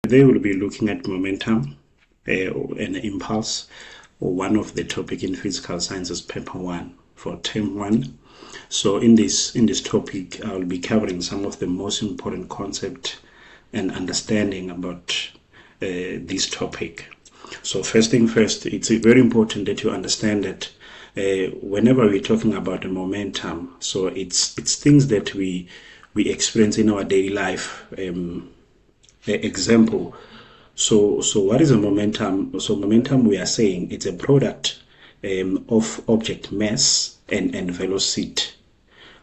Today we'll be looking at momentum and impulse, or one of the topic in physical sciences paper 1 for term 1. So in this topic I will be covering some of the most important concept and understanding about this topic. So first thing first, it's very important that you understand that whenever we're talking about the momentum, so it's things that we experience in our daily life. Example, so what is a momentum? So momentum, we are saying it's a product of object mass and velocity.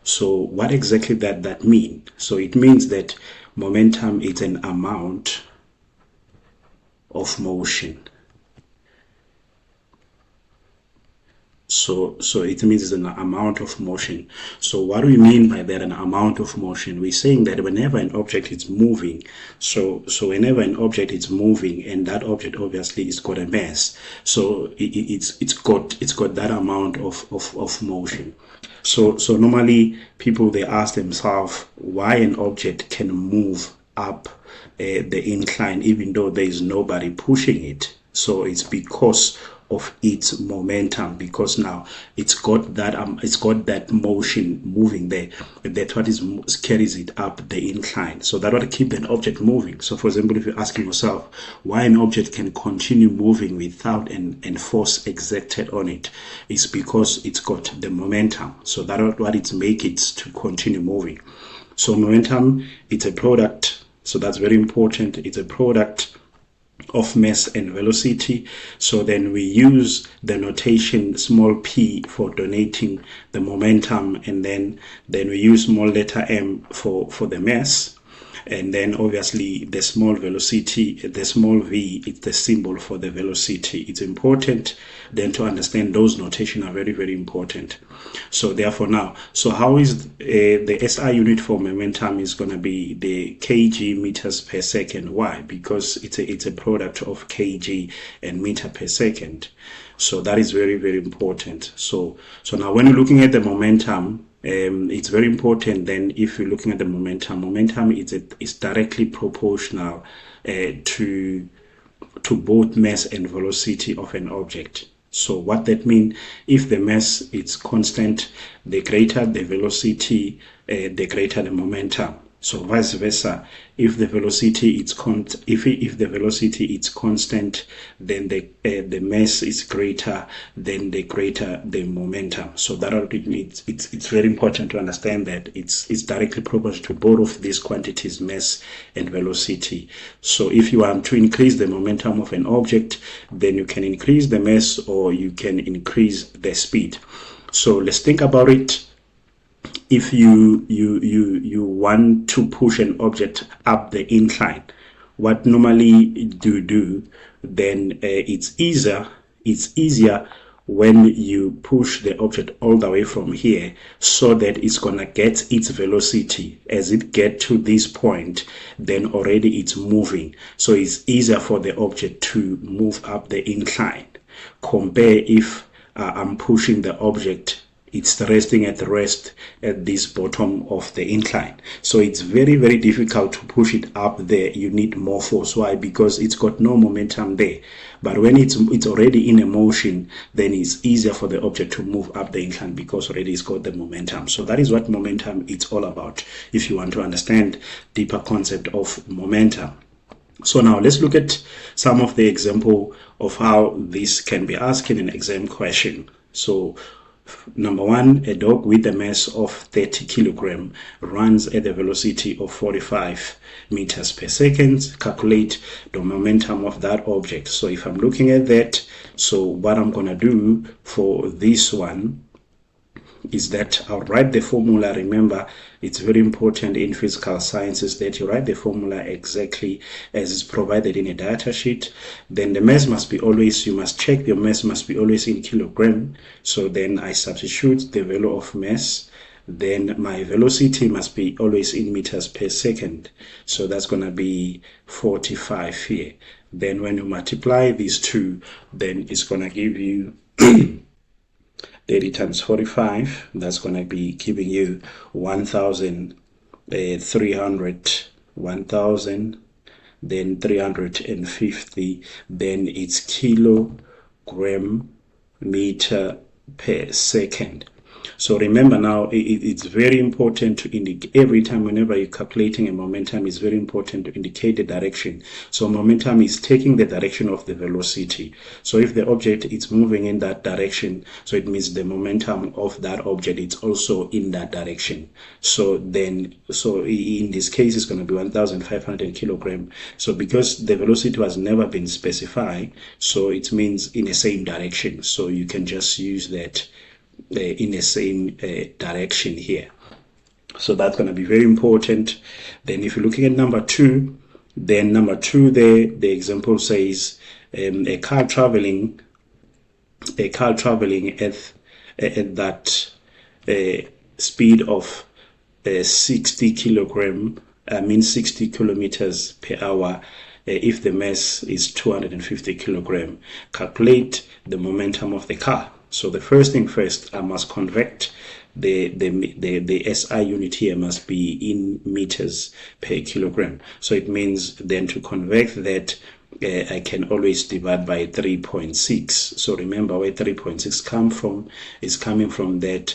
So what exactly that mean? So it means that momentum is an amount of motion. So it means it's an amount of motion. So what do we mean by that, an amount of motion? We're saying that whenever an object is moving, so whenever an object is moving, and that object obviously is got a mass, so it's got that amount of motion. So normally people, they ask themselves why an object can move up the incline even though there is nobody pushing it. So it's because of its momentum, because now it's got that motion moving there. That's what carries it up the incline. So that would keep an object moving. So for example, if you're asking yourself why an object can continue moving without an force exerted on it, it's because it's got the momentum. So that's what it makes it to continue moving. So momentum, it's a product. So that's very important. It's a product of mass and velocity. So then we use the notation small p for denoting the momentum, and then we use small letter m for the mass, and then obviously the small velocity, the small v, is the symbol for the velocity. It's important then to understand those notation are very, very important. So therefore now, so how is the SI unit for momentum is going to be the kg meters per second. Why? Because it's a product of kg and meter per second. So that is very, very important. So now when you're looking at the momentum, it's very important then, if you're looking at the momentum is directly proportional to both mass and velocity of an object. So what that means, if the mass is constant, the greater the velocity, the greater the momentum. So vice versa, if the velocity is if the velocity is constant, then the mass is greater, then the greater the momentum. So that it's very important to understand that it's directly proportional to both of these quantities, mass and velocity. So if you want to increase the momentum of an object, then you can increase the mass or you can increase the speed. So let's think about it. If you want to push an object up the incline, what normally do then it's easier when you push the object all the way from here, so that it's gonna get its velocity. As it get to this point, then already it's moving, so it's easier for the object to move up the incline. Compare if I'm pushing the object, it's resting at rest at this bottom of the incline. So it's very, very difficult to push it up there. You need more force. Why? Because it's got no momentum there. But when it's already in a motion, then it's easier for the object to move up the incline because already it's got the momentum. So that is what momentum is all about, if you want to understand deeper concept of momentum. So now let's look at some of the example of how this can be asked in an exam question. So number one, a dog with a mass of 30 kilograms runs at a velocity of 45 meters per second. Calculate the momentum of that object. So if I'm looking at that, so what I'm going to do for this one is that I'll write the formula. Remember, it's very important in physical sciences that you write the formula exactly as is provided in a data sheet. Then the mass must be always, you must check your mass must be always in kilogram. So then I substitute the value of mass. Then my velocity must be always in meters per second. So that's going to be 45 here. Then when you multiply these two, then it's going to give you 30 times 45, that's going to be giving you 1,300 then 350, then it's kilogram meter per second. So remember now, it's very important to indicate every time whenever you're calculating a momentum, it's very important to indicate the direction. So momentum is taking the direction of the velocity. So if the object is moving in that direction, so it means the momentum of that object is also in that direction. So in this case, it's going to be 1,500 kilogram. So because the velocity has never been specified, so it means in the same direction. So you can just use that in the same direction here. So that's going to be very important. Then if you're looking at number 2, then number 2 there, the example says a car traveling at that speed of 60 kilometers per hour, if the mass is 250 kilogram, calculate the momentum of the car. So the first thing first, I must convert the SI unit here must be in meters per kilogram. So it means then to convert that, I can always divide by 3.6. So remember where 3.6 come from is coming from that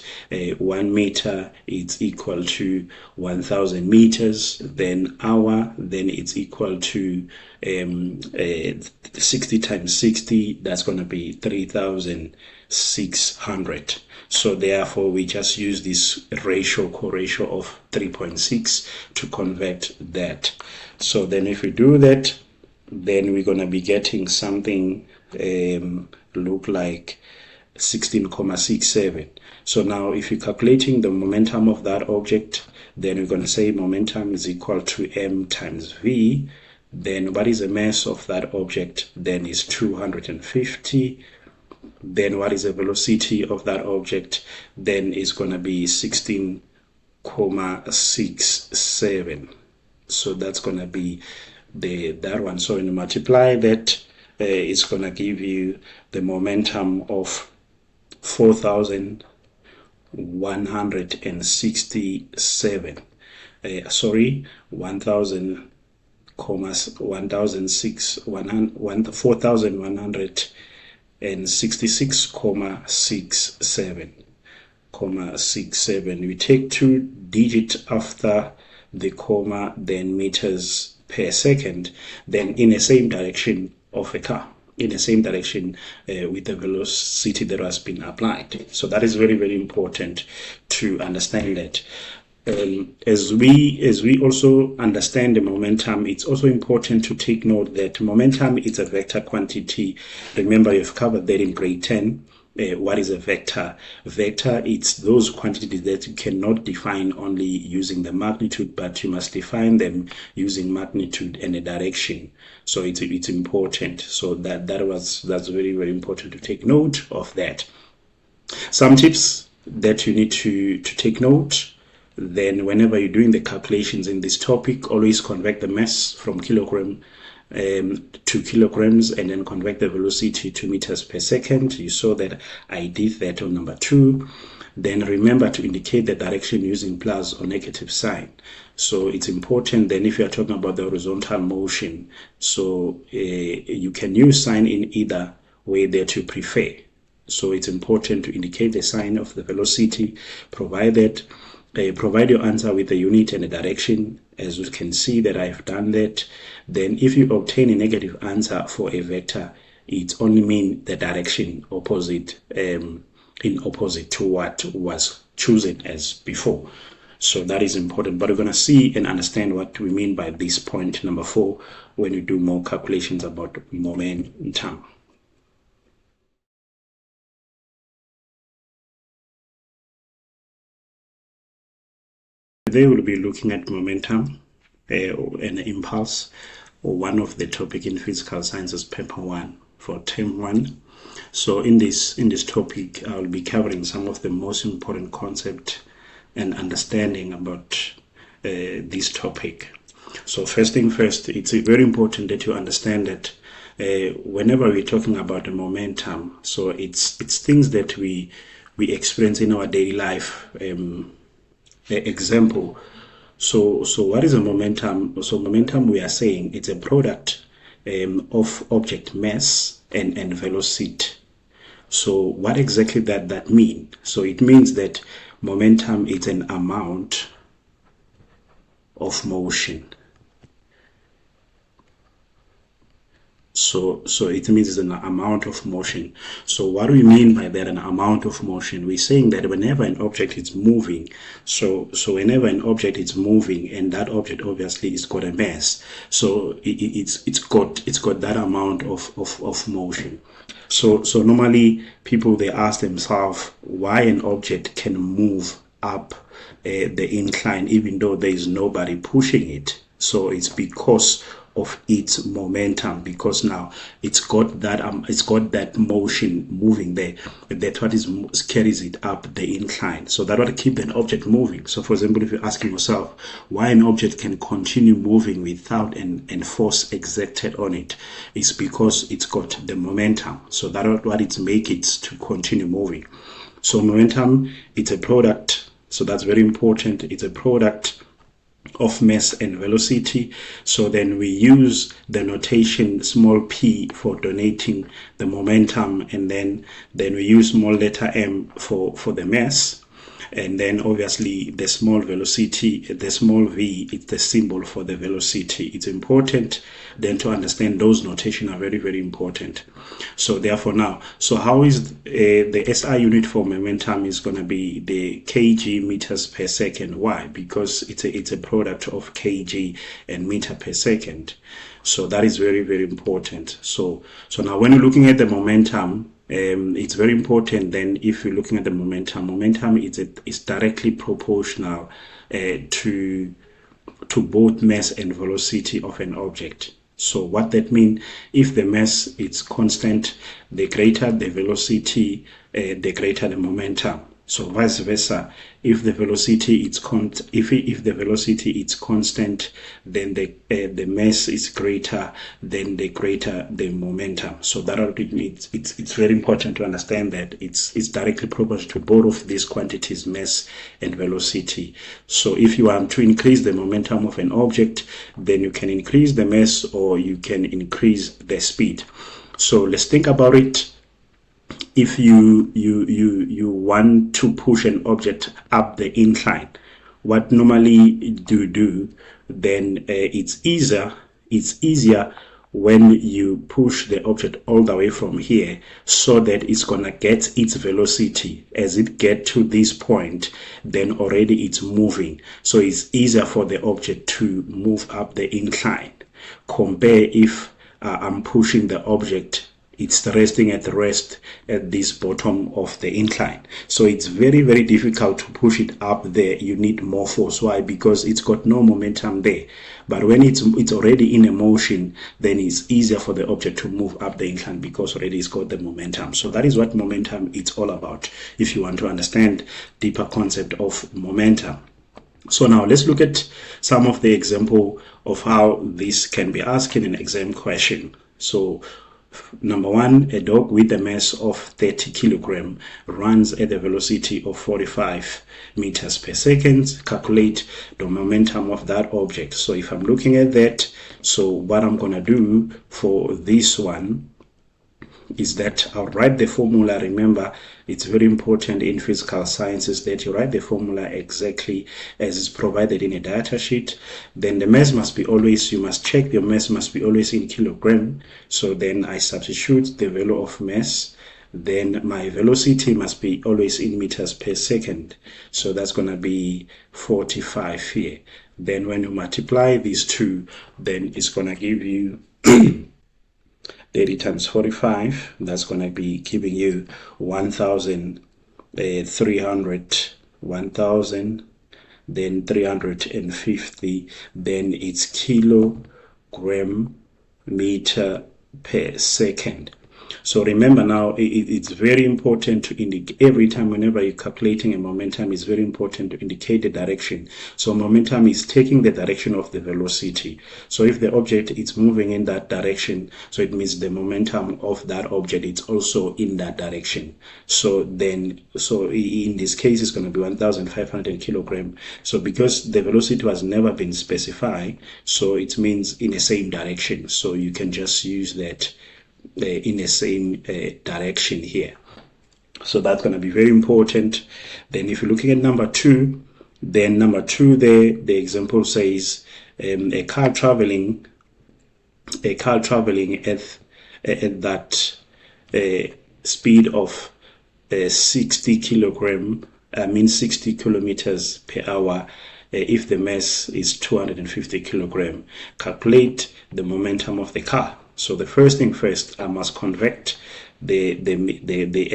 1 meter is equal to 1,000 meters, then hour, then it's equal to 60 times 60, that's going to be 3,600. So therefore we just use this ratio of 3.6 to convert that. So then if we do that, then we're going to be getting something look like 16.67. So now if you're calculating the momentum of that object, then we're going to say momentum is equal to m times v. Then what is the mass of that object? Then is 250. Then what is the velocity of that object? Then is going to be 16.67. So that's going to be that one. So when you multiply that, it's going to give you the momentum of 4,167. 4,166.67. We take 2 digits after the comma, then meters per second, then in the same direction of a car, in the same direction with the velocity that has been applied. So that is very, very important to understand that. As we also understand the momentum, it's also important to take note that momentum is a vector quantity. Remember, you've covered that in grade 10. What is a vector? Vector, it's those quantities that you cannot define only using the magnitude, but you must define them using magnitude and a direction. So it's important. So that's very, very important to take note of that. Some tips that you need to take note. Then whenever you're doing the calculations in this topic, always convert the mass from kilogram to kilograms, and then convert the velocity to meters per second. You saw that I did that on number 2. Then remember to indicate the direction using plus or negative sign. So it's important then if you are talking about the horizontal motion, so you can use sign in either way that you prefer. So it's important to indicate the sign of the velocity, provided provide your answer with the unit and the direction. As you can see that I've done that. Then if you obtain a negative answer for a vector, it only means the direction opposite, in opposite to what was chosen as before. So that is important, but we're going to see and understand what we mean by this point number 4 when we do more calculations about momentum. Today we'll be looking at momentum and impulse, or one of the topic in physical sciences paper 1 for term 1. So in this topic, I'll be covering some of the most important concepts and understanding about this topic. So first thing first, it's very important that you understand that whenever we're talking about the momentum, so it's things that we experience in our daily life. Example, So what is a momentum? So momentum, we are saying it's a product of object mass and velocity. So what exactly that mean? So it means that momentum is an amount of motion. So it means it's an amount of motion. So what do we mean by that, an amount of motion? We're saying that whenever an object is moving, so whenever an object is moving, and that object obviously is got a mass, so it's got that amount of motion. So normally people, they ask themselves why an object can move up the incline even though there is nobody pushing it. So it's because of its momentum, because now it's got that motion moving there. That's what carries it up the incline. So that would keep an object moving. So for example, if you're asking yourself why an object can continue moving without an force exerted on it, it's because it's got the momentum. So that's what it makes it to continue moving. So momentum, it's a product. So that's very important. It's a product of mass and velocity. So then we use the notation small p for denoting the momentum, and then we use small letter m for the mass, and then obviously the small velocity, the small v, is the symbol for the velocity. It's important then to understand those notation are very, very important. So therefore now, so how is the SI unit for momentum is going to be the kg meters per second. Why? Because it's a product of kg and meter per second. So that is very, very important. So now when you're looking at the momentum, it's very important then, if you're looking at the momentum is directly proportional to both mass and velocity of an object. So what that means, if the mass is constant, the greater the velocity, the greater the momentum. So vice versa, if the velocity is if the velocity is constant, then the mass is greater, then the greater the momentum. So that it's very important to understand that it's directly proportional to both of these quantities, mass and velocity. So if you want to increase the momentum of an object, then you can increase the mass or you can increase the speed. So let's think about it. If you want to push an object up the incline, what normally you do, then it's easier when you push the object all the way from here, so that it's gonna get its velocity. As it get to this point, then already it's moving, so it's easier for the object to move up the incline. Compare if I'm pushing the object, it's resting at rest at this bottom of the incline. So it's very, very difficult to push it up there. You need more force. Why? Because it's got no momentum there. But when it's already in a motion, then it's easier for the object to move up the incline because already it's got the momentum. So that is what momentum is all about, if you want to understand deeper concept of momentum. So now let's look at some of the example of how this can be asked in an exam question. So number one, a dog with a mass of 30 kilogram runs at a velocity of 45 meters per second. Calculate the momentum of that object. So if I'm looking at that, so what I'm going to do for this one is that I'll write the formula. Remember, it's very important in physical sciences that you write the formula exactly as is provided in a data sheet. Then the mass must be always, you must check your mass must be always in kilogram. So then I substitute the value of mass. Then my velocity must be always in meters per second. So that's going to be 45 here. Then when you multiply these two, then it's going to give you 30 times 45, that's going to be giving you 1,300, 1,000, then 350, then it's kilogram meter per second. So remember now, it's very important to indicate every time whenever you're calculating a momentum, it's very important to indicate the direction. So momentum is taking the direction of the velocity. So if the object is moving in that direction, so it means the momentum of that object is also in that direction. So in this case, it's going to be 1,500 kilogram. So because the velocity has never been specified, so it means in the same direction. So you can just use that in the same direction here. So that's going to be very important. Then if you're looking at number 2, then number 2 there, the example says a car traveling at that speed of 60 kilometers per hour. If the mass is 250 kilogram, calculate the momentum of the car. So the first thing first, I must convert the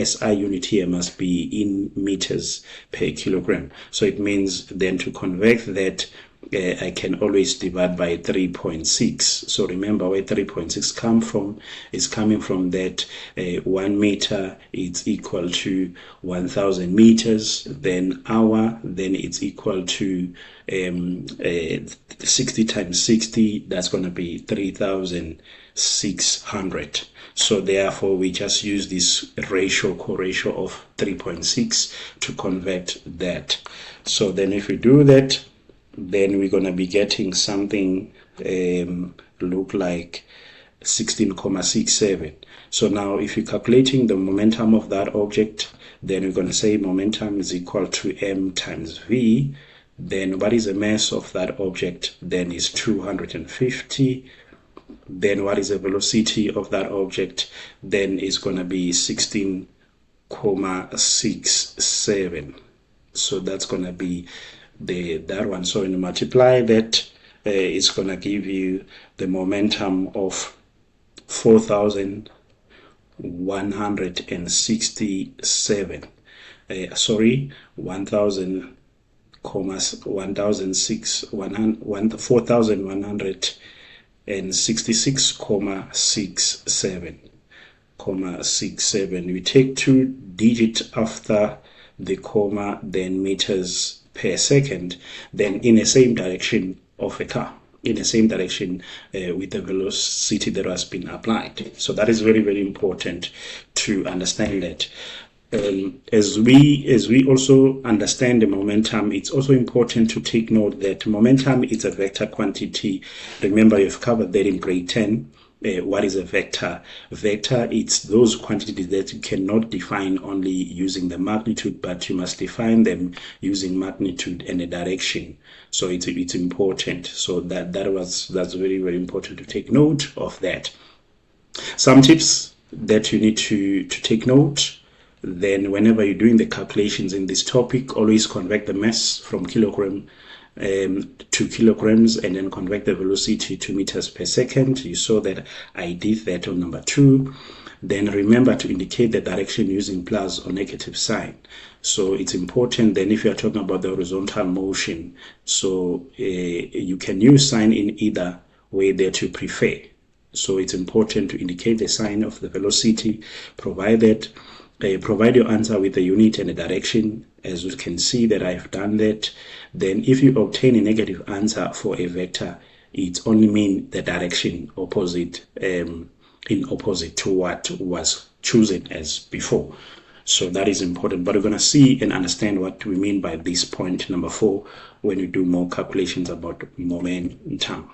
SI unit here must be in meters per kilogram. So it means then to convert that, I can always divide by 3.6. So remember where 3.6 come from is coming from that 1 meter is equal to 1,000 meters, then hour, then it's equal to 60 times 60, that's going to be 3,600. So therefore we just use this co-ratio of 3.6 to convert that. So then if we do that, then we're going to be getting something look like 16.67. So now if you're calculating the momentum of that object, then we're going to say momentum is equal to m times v. Then what is the mass of that object? Then is 250. Then what is the velocity of that object? Then is going to be 16.67. So that's going to be that one. So when you multiply that, it's going to give you the momentum of 4,167. 4,166.67. We take 2 digits after the comma, then meters per second, then in the same direction of a car, in the same direction with the velocity that has been applied. So that is very, very important to understand that. As we also understand the momentum, it's also important to take note that momentum is a vector quantity. Remember, you've covered that in grade 10. What is a vector? Vector, it's those quantities that you cannot define only using the magnitude, but you must define them using magnitude and a direction. So it's important. So that's very, very important to take note of that. Some tips that you need to take note. Then whenever you're doing the calculations in this topic, always convert the mass from kilogram to kilograms, and then convert the velocity to meters per second. You saw that I did that on number 2. Then remember to indicate the direction using plus or negative sign. So it's important then if you are talking about the horizontal motion, so you can use sign in either way that you prefer. So it's important to indicate the sign of the velocity, provide your answer with the unit and the direction. As you can see that I have done that. Then if you obtain a negative answer for a vector, it only means the direction opposite, in opposite to what was chosen as before. So that is important. But we're going to see and understand what we mean by this point number 4 when we do more calculations about momentum.